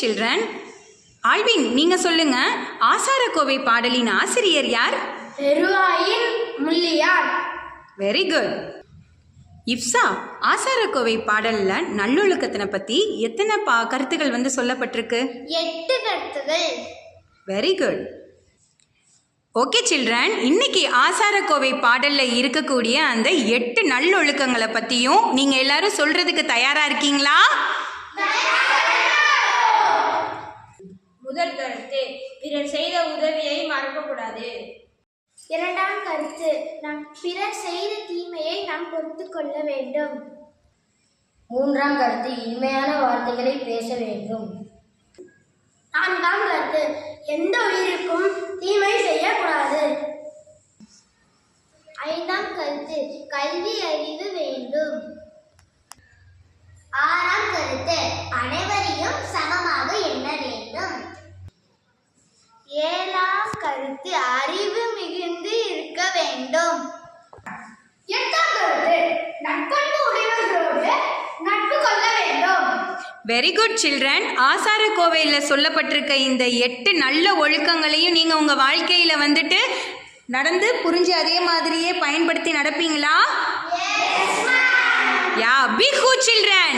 Children. Alvin, நீங்க சொல்லுங்க, ஆசாரக்கோவை பாடலின் ஆசிரியர் யார்? பெருவாயின் முள்ளியார். Very good. இப்சா, ஆசாரக்கோவை பாடல்ல நல்லொழுக்கத்தினை பத்தி எத்தனை கருத்துகள் சொல்லப்பட்டிருக்கு? 8 கருத்துகள். Very good. ஓகே சில்ட்ரன், இன்னைக்கு ஆசாரக்கோவை பாடல்ல இருக்கக்கூடிய அந்த 8 நல்லொழுக்கங்களை பத்தியும் நீங்க எல்லாரும் சொல்றதுக்கு தயாரா இருக்கீங்களா? முதல் கருத்து, பிறர் செய்த உதவியை மறக்கக்கூடாது. இரண்டாம் கருத்து, நாம் பிறர் செய்த தீமையை நாம் பொறுத்து கொள்ள வேண்டும். மூன்றாம் கருத்து, இனிமையான வார்த்தைகளை பேச வேண்டும். நான்காம் கருத்து, எந்த உயிருக்கும் தீமை செய்யக்கூடாது. ஐந்தாம் கருத்து, கல்வி அறிவு வேண்டும். ஆறாம் கருத்து, அனைவரையும் சமமாக எண்ண வேண்டும். ஏழாம் கருத்து, அறிவு மிகுந்து இருக்க வேண்டும். எட்டாம் கருத்து, நட்பண்பு உடையவர்களோடு நட்பு கொள்ள வேண்டும். Very good children. ஆசாரக்கோவையில் சொல்லப்பட்டிருக்க இந்த 8 நல்ல ஒழுக்கங்களையும் நீங்க உங்க வாழ்க்கையில நடந்து புரிஞ்சு அதே மாதிரியே பயன்படுத்தி நடப்பீங்களா? Yes, ma'am. Yeah, be good children.